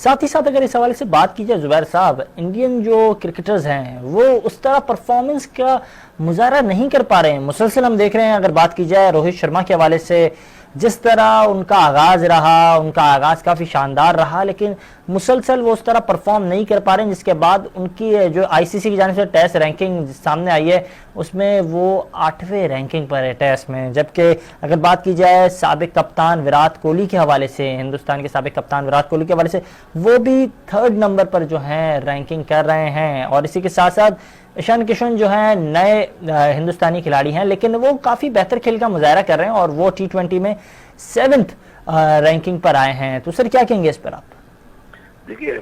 साथ ही साथ अगर इस हवाले से बात की जाए जुबैर साहब, इंडियन जो क्रिकेटर्स हैं वो उस तरह परफॉर्मेंस का मुजाहरा नहीं कर पा रहे हैं। मुसलसल हम देख रहे हैं, अगर बात की जाए रोहित शर्मा के हवाले से, जिस तरह उनका आगाज रहा, उनका आगाज काफी शानदार रहा, लेकिन मुसलसल वो उस तरह परफॉर्म नहीं कर पा रहे हैं, जिसके बाद उनकी जो आईसीसी की जानिब से टेस्ट रैंकिंग सामने आई है उसमें वो 8वें रैंकिंग पर है टेस्ट में। जबकि अगर बात की जाए साबिक कप्तान विराट कोहली के हवाले से, हिंदुस्तान के साबिक कप्तान विराट कोहली के हवाले से, वो भी 3rd नंबर पर जो है रैंकिंग कर रहे हैं। और इसी के साथ साथ ईशान किशन जो है नए हिंदुस्तानी खिलाड़ी हैं, लेकिन वो काफ़ी बेहतर खेल का मुजाहरा कर रहे हैं और वो T20 में 7th रैंकिंग पर आए हैं। तो सर क्या कहेंगे इस पर आप? देखिए,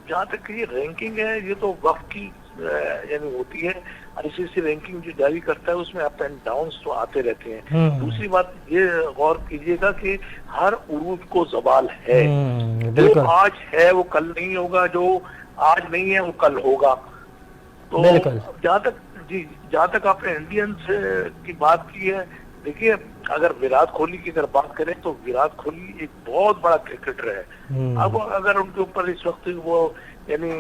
जहाँ तक ये रैंकिंग है ये तो वक्त की यानी होती है। आईसीसी रैंकिंग जो जारी करता है उसमें अप एंड डाउन्स तो आते रहते हैं। दूसरी बात ये गौर कीजिएगा कि हर उरूज को ज़वाल है। जो आज है वो कल नहीं होगा, जो आज नहीं है वो कल होगा। तो जहाँ तक आपने इंडियंस की बात की है, देखिए अगर विराट कोहली की अगर बात करें तो विराट कोहली एक बहुत बड़ा क्रिकेटर है। अब अगर उनके ऊपर इस वक्त वो यानी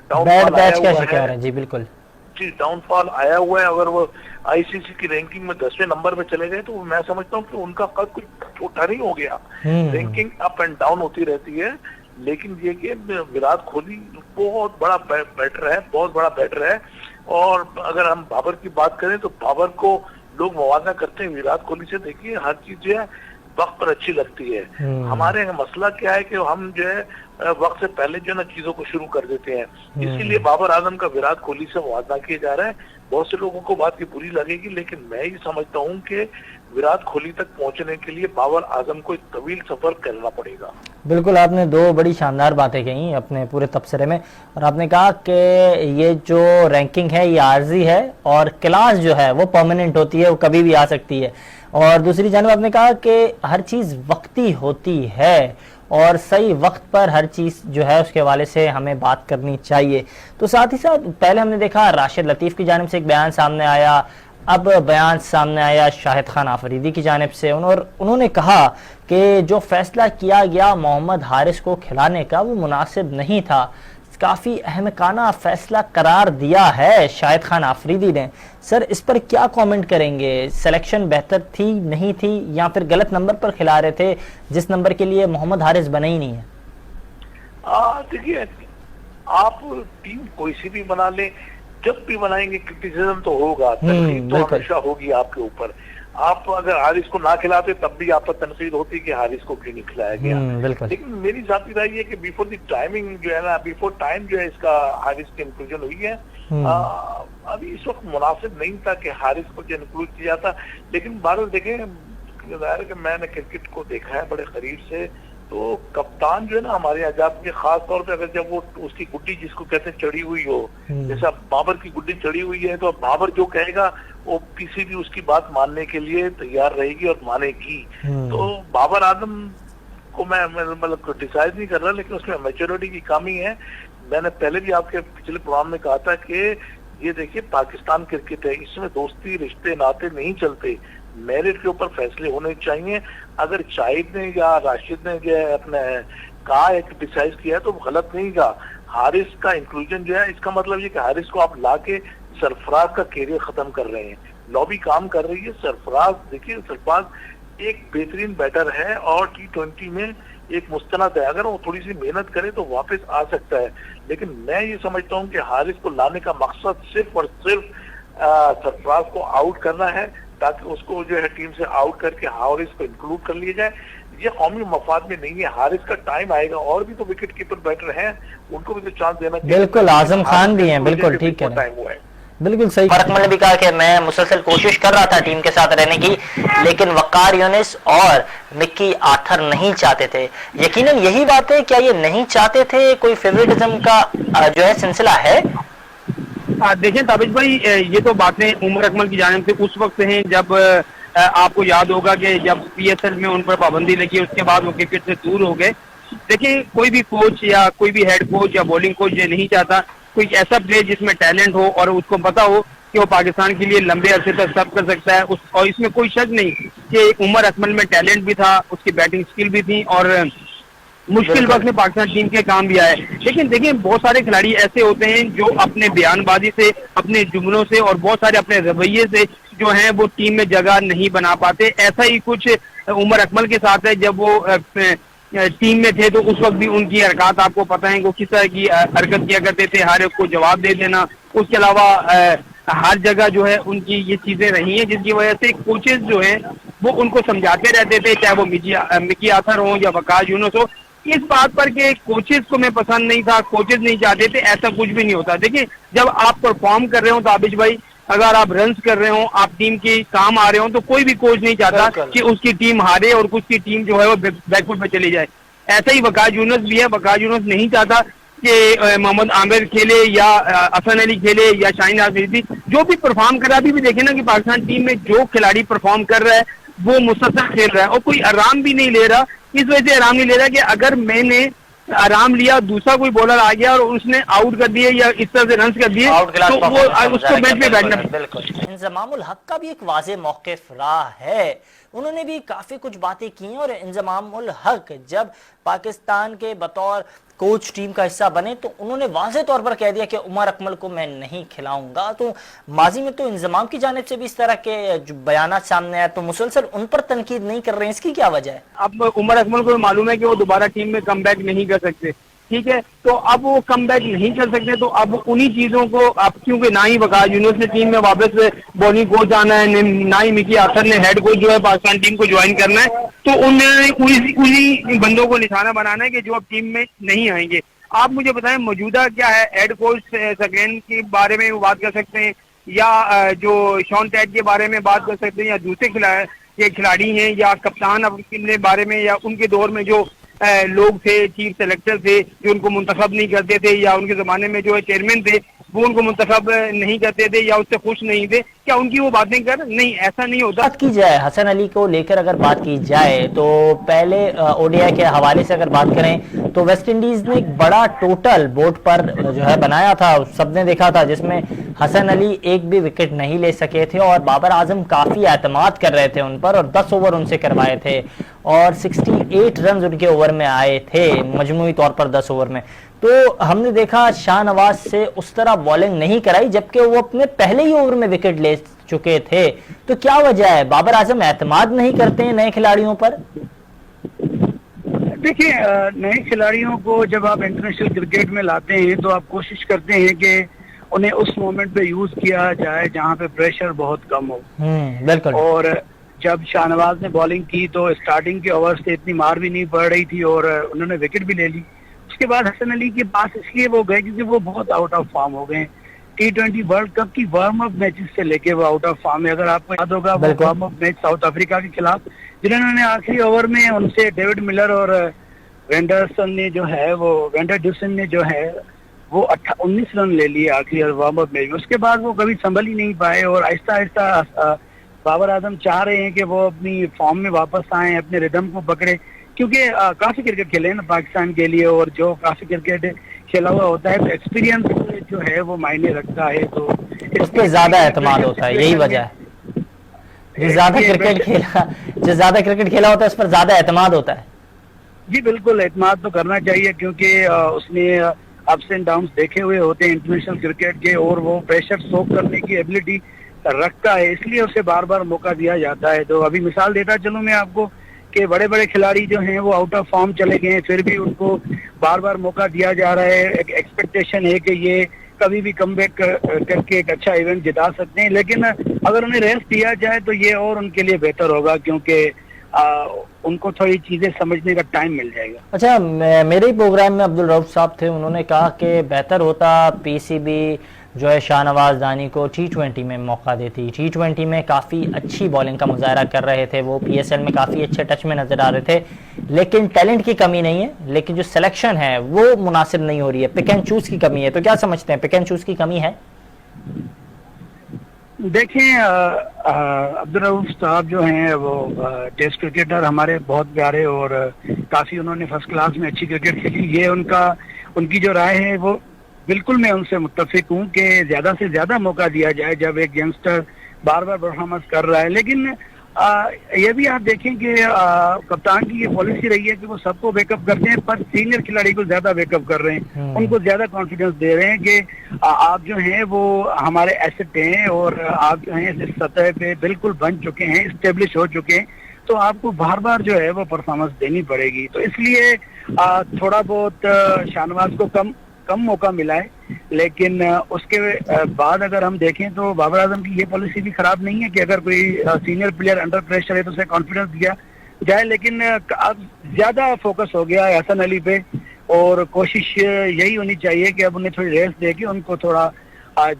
डाउनफॉल आया हुआ है, जी बिल्कुल जी डाउनफॉल आया हुआ है, अगर वो आईसीसी की रैंकिंग में 10वें नंबर पे चले गए तो मैं समझता हूँ कि उनका कद कुछ छोटा नहीं हो गया। रैंकिंग अप एंड डाउन होती रहती है, लेकिन ये कि विराट कोहली बहुत बड़ा बैटर है, बहुत बड़ा बैटर है। और अगर हम बाबर की बात करें तो बाबर को लोग मुआवजा करते हैं विराट कोहली से। देखिए हर चीज जो है वक्त पर अच्छी लगती है। हमारे यहाँ मसला क्या है कि हम जो है वक्त से पहले जो है ना चीजों को शुरू कर देते हैं, इसीलिए बाबर आजम का विराट कोहली से मुआवजा किया जा रहा है। बहुत से लोगों को बात की बुरी लगेगी, लेकिन मैं ये समझता हूँ कि विराट कोहली तक पहुंचने के लिए बाबर आजम को एक तवील सफर करना पड़ेगा। बिल्कुल, आपने दो बड़ी शानदार बातें कही अपने पूरे तबसरे में, और आपने कहा कि ये जो रैंकिंग है ये आर्जी है और क्लास जो है वो परमानेंट होती है, वो कभी भी आ सकती है। और दूसरी जानब आपने कहा कि हर चीज़ वक्ती होती है और सही वक्त पर हर चीज़ जो है उसके हवाले से हमें बात करनी चाहिए। तो साथ ही साथ पहले हमने देखा राशिद लतीफ़ की जानिब से एक बयान सामने आया, अब बयान सामने आया शाहिद खान आफरीदी की जानिब से। उन्होंने कहा कि जो फैसला किया गया मोहम्मद हारिस को खिलाने का वो मुनासिब नहीं था, काफ़ी अहमकाना फैसला करार दिया है शाहिद खान आफरीदी ने। सर इस पर क्या कमेंट करेंगे? सिलेक्शन बेहतर थी, नहीं थी, या फिर गलत नंबर पर खिला रहे थे जिस नंबर के लिए मोहम्मद हारिस बने ही नहीं है? देखिए, आप टीम कोई सी भी बना ले, जब भी बनाएंगे क्रिटिसिज्म तो होगा, तनकीद तो हमेशा होगी आपके ऊपर। आप अगर हारिस को ना खिलाते तब भी आप पर तनकीद होती कि हारिस को क्यों नहीं खिलाया गया। लेकिन मेरी जाती राय है कि बिफोर द टाइमिंग जो है ना, बिफोर टाइम जो है इसका हारिस की इंक्लूजन हुई है। अभी इस वक्त मुनासिब नहीं था कि हारिस को जो इंक्लूड किया था। लेकिन बार देखें, मैंने क्रिकेट को देखा है बड़े करीब से, तो कप्तान जो है ना हमारे आजाद के, खास तौर पे अगर जब वो उसकी गुड्डी जिसको कहते हैं चढ़ी हुई हो, जैसा बाबर की गुड्डी चढ़ी हुई है, तो बाबर जो कहेगा वो किसी भी उसकी बात मानने के लिए तैयार रहेगी और मानेगी। तो बाबर आजम को मैं मतलब क्रिटिसाइज नहीं कर रहा, लेकिन उसमें मैच्योरिटी की कमी है। मैंने पहले भी आपके पिछले प्रोग्राम में कहा था कि ये देखिए पाकिस्तान क्रिकेट है, इसमें दोस्ती रिश्ते नाते नहीं चलते, मेरिट के ऊपर फैसले होने चाहिए। अगर शाहिद ने या राशिद ने जो है अपने कहा है, क्रिटिसाइज किया है, तो गलत नहीं कहा। हारिस का इंक्लूजन जो है, इसका मतलब ये कि हारिस को आप ला के सरफराज का कैरियर खत्म कर रहे हैं। लॉबी काम कर रही है। सरफराज देखिए, सरफराज एक बेहतरीन बैटर है और T20 में एक मुस्तनद है। अगर वो थोड़ी सी मेहनत करे तो वापस आ सकता है। लेकिन मैं ये समझता हूँ कि हारिस को लाने का मकसद सिर्फ और सिर्फ सरफराज को आउट करना है, ताकि उसको जो है टीम से आउट करके हारिस को इंक्लूड कर लिया जाए। ये कौमी मफाद में नहीं है। हारिस का टाइम आएगा, और भी तो विकेट कीपर बैटर हैं, उनको भी तो चांस देना चाहिए। बिल्कुल, आजम खान भी हैं, बिल्कुल ठीक है, टाइम हुआ है, बिल्कुल सही। अकमल ने भी कहा कि मैं मुसलसल कोशिश कर रहा था टीम के साथ रहने की, लेकिन वकार यूनिस और मिक्की आर्थर नहीं चाहते थे। यकीनन यही बात है, क्या ये नहीं चाहते थे? कोई फेवरेटिज्म का जो है सिलसिला है? देखें ताबिश भाई, ये तो बातें उमर अकमल की जानिब से उस वक्त हैं जब आपको याद होगा कि जब PSL में उन पर पाबंदी लगी, उसके बाद वो क्रिकेट से दूर हो गए। देखिए, कोई भी कोच या कोई भी हेड कोच या बॉलिंग कोच ये नहीं चाहता कोई ऐसा प्लेयर जिसमें टैलेंट हो और उसको पता हो कि वो पाकिस्तान के लिए लंबे अरसे तक सब कर सकता है। और इसमें कोई शक नहीं कि उमर अकमल में टैलेंट भी था, उसकी बैटिंग स्किल भी थी, और मुश्किल वक्त में पाकिस्तान टीम के काम भी आए। लेकिन देखिए बहुत सारे खिलाड़ी ऐसे होते हैं जो अपने बयानबाजी से, अपने जुमलों से और बहुत सारे अपने रवैये से जो है वो टीम में जगह नहीं बना पाते। ऐसा ही कुछ उमर अकमल के साथ है। जब वो टीम में थे तो उस वक्त भी उनकी हरकत आपको पता है वो किस तरह की हरकत किया करते थे, हर एक को जवाब दे देना। उसके अलावा हर जगह जो है उनकी ये चीजें रही हैं जिसकी वजह से कोचेस जो हैं वो उनको समझाते रहते थे, चाहे वो मिकी आथर हो या वकार यूनुस हो। इस बात पर कि कोचेस को मैं पसंद नहीं था, कोचेस नहीं चाहते थे, ऐसा कुछ भी नहीं होता। देखिए जब आप परफॉर्म कर रहे हो ताबिश भाई, अगर आप रन्स कर रहे हो, आप टीम के काम आ रहे हो, तो कोई भी कोच नहीं चाहता कि उसकी टीम हारे और उसकी टीम जो है वो बैकफुट पे चली जाए। ऐसा ही वकार यूनुस भी है। वकार यूनुस नहीं चाहता कि मोहम्मद आमिर खेले या हसन अली खेले या शाहीन आफरीदी, जो भी परफॉर्म कर रहा है। अभी भी देखे ना कि पाकिस्तान टीम में जो खिलाड़ी परफॉर्म कर रहा है वो मुसलसल खेल रहा है और कोई आराम भी नहीं ले रहा। इस वजह से आराम नहीं ले रहा कि अगर मैंने आराम लिया, दूसरा कोई बॉलर आ गया और उसने आउट कर दिए या इस तरह से रन कर दिए तो वो उसको बेंच पे बैठना। बिल्कुल। इंजमामुल हक का भी एक वाज़ेह मौक़िफ़ रहा है, उन्होंने भी काफी कुछ बातें की और इंजमामुल हक जब पाकिस्तान के बतौर कोच टीम का हिस्सा बने तो उन्होंने वाज़ेह तौर पर कह दिया कि उमर अकमल को मैं नहीं खिलाऊंगा। तो माजी में तो इंजमाम की जानिब से भी इस तरह के जो बयानात सामने आए तो मुसलसल उन पर तनकीद नहीं कर रहे हैं, इसकी क्या वजह है? अब उमर अकमल को मालूम है कि वो दोबारा टीम में कमबैक नहीं कर सकते, ठीक है, तो अब वो कमबैक नहीं कर सकते तो अब उन्हीं चीजों को अब क्योंकि ना ही वकार यूनुस ने टीम में वापस बॉलिंग कोच आना है, ना ही मिकी आथर ने हेड कोच जो है पाकिस्तान टीम को ज्वाइन करना है, तो उन्हें उन्हीं बंदों को निशाना बनाना है कि जो अब टीम में नहीं आएंगे। आप मुझे बताएं मौजूदा क्या है, हेड कोच सेकेंड के बारे में बात कर सकते हैं या जो शॉन टैट के बारे में बात कर सकते हैं या दूसरे खिलाड़ी हैं या कप्तान के बारे में या उनके दौर में जो लोग थे, चीफ सेलेक्टर थे जो उनको मुंतखब नहीं करते थे या उनके जमाने में जो चेयरमैन थे वो उनको मुंतखब नहीं करते थे या उससे खुश नहीं थे, क्या उनकी वो बातें कर? नहीं, ऐसा नहीं होता। बात की जाए हसन अली को लेकर, अगर बात की जाए तो पहले ओडीआई के हवाले से अगर बात करें तो वेस्ट इंडीज ने एक बड़ा टोटल बोर्ड पर जो है बनाया था, सबने देखा था, जिसमें हसन अली एक भी विकेट नहीं ले सके थे और बाबर आजम काफी एतमाद कर रहे थे उन पर और 10 ओवर उनसे करवाए थे और 68 रन उनके ओवर में आए थे मजमूई तौर पर 10 ओवर में। तो हमने देखा शाहनवाज से उस तरह बॉलिंग नहीं कराई जबकि वो अपने पहले ही ओवर में विकेट ले चुके थे। तो क्या वजह है, बाबर आजम एतमाद नहीं करते हैं नए खिलाड़ियों पर? देखिए नए खिलाड़ियों को जब आप इंटरनेशनल क्रिकेट में लाते हैं तो आप कोशिश करते हैं कि उन्हें उस मोमेंट पे यूज किया जाए जहां पे प्रेशर बहुत कम हो। बिल्कुल। और जब शाहनवाज ने बॉलिंग की तो स्टार्टिंग के ओवर से इतनी मार भी नहीं पड़ रही थी और उन्होंने विकेट भी ले ली। उसके बाद हसन अली के पास इसलिए वो गए क्योंकि वो बहुत आउट ऑफ फॉर्म हो गए। T20 वर्ल्ड कप की वार्म अप मैचेस से लेके वो आउट ऑफ फॉर्म है। अगर आपको याद होगा वो warm up match south Africa के खिलाफ जिन्होंने आखिरी ओवर में उनसे डेविड मिलर और वेंडर ड्यूसन ने जो है वो 19 रन ले लिए आखिरी वार्म अप मैच। उसके बाद वो कभी संभल ही नहीं पाए और आहिस्ता आहिस्ता बाबर आजम चाह रहे हैं कि वो अपनी फॉर्म में वापस आए, अपने रिदम को पकड़े, क्योंकि काफी क्रिकेट खेले हैं ना पाकिस्तान के लिए और जो काफी क्रिकेट खेला हुआ होता है तो एक्सपीरियंस जो है वो मायने रखता है, तो उस पर ज्यादा एतमाद होता है, यही वजह है। जो ज्यादा क्रिकेट खेला होता है उस पर ज्यादा एतमाद होता है। जी बिल्कुल, एतमाद तो करना चाहिए क्योंकि उसने अप्स एंड डाउन्स देखे हुए होते हैं इंटरनेशनल क्रिकेट के और वो प्रेशर सोक करने की एबिलिटी रखता है, इसलिए उसे बार बार मौका दिया जाता है। तो अभी मिसाल देता चलूं मैं आपको कि बड़े बड़े खिलाड़ी जो हैं वो आउट ऑफ फॉर्म चले गए हैं फिर भी उनको बार बार मौका दिया जा रहा है। एक एक्सपेक्टेशन है कि ये कभी भी कमबैक करके एक अच्छा इवेंट जिता सकते हैं, लेकिन अगर उन्हें रेस्ट दिया जाए तो ये और उनके लिए बेहतर होगा क्योंकि उनको थोड़ी चीजें समझने का टाइम मिल जाएगा। अच्छा, मेरे ही प्रोग्राम में अब्दुल रऊफ साहब थे, उन्होंने कहा कि बेहतर होता पीसीबी जो है शाहनवाज दानी को T20 में मौका देती। T20 में काफ़ी अच्छी बॉलिंग का मुजाहरा कर रहे थे, वो PSL में काफ़ी अच्छे टच में नज़र आ रहे थे, लेकिन टैलेंट की कमी नहीं है, लेकिन जो सिलेक्शन है वो मुनासिब नहीं हो रही है, पिक एंड चूज़ की कमी है। तो क्या समझते हैं, पिक एंड चूज़ की कमी है? देखें अब्दुल रऊफ साहब जो हैं वो टेस्ट क्रिकेटर हमारे बहुत प्यारे और काफ़ी उन्होंने फर्स्ट क्लास में अच्छी क्रिकेट खेली। ये उनकी जो राय है वो बिल्कुल मैं उनसे मुत्तफिक हूँ कि ज्यादा से ज्यादा मौका दिया जाए जब एक यंगस्टर बार बार परफॉर्मेंस कर रहा है। लेकिन ये भी आप देखें कि कप्तान की ये पॉलिसी रही है कि वो सबको बैकअप करते हैं, पर सीनियर खिलाड़ी को ज्यादा बैकअप कर रहे हैं, उनको ज्यादा कॉन्फिडेंस दे रहे हैं कि आप जो हैं वो हमारे एसेट हैं और आप जो हैं इस सतह पे बिल्कुल बन चुके हैं, स्टेब्लिश हो चुके हैं, तो आपको बार बार जो है वो परफॉर्मेंस देनी पड़ेगी। तो इसलिए थोड़ा बहुत शाहनवाज को कम मौका मिला है, लेकिन उसके बाद अगर हम देखें तो बाबर आजम की ये पॉलिसी भी खराब नहीं है कि अगर कोई सीनियर प्लेयर अंडर प्रेशर है तो उसे कॉन्फिडेंस दिया जाए, लेकिन अब ज्यादा फोकस हो गया है हसन अली पे और कोशिश यही होनी चाहिए कि अब उन्हें थोड़ी रेस्ट दे के उनको थोड़ा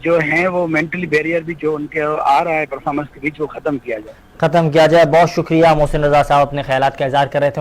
जो है वो मेंटली बैरियर भी जो उनके आ रहा है परफॉर्मेंस के बीच वो खत्म किया जाए। बहुत शुक्रिया मोहसिन रजा साहब, अपने ख्यालात का इज़हार कर रहे थे।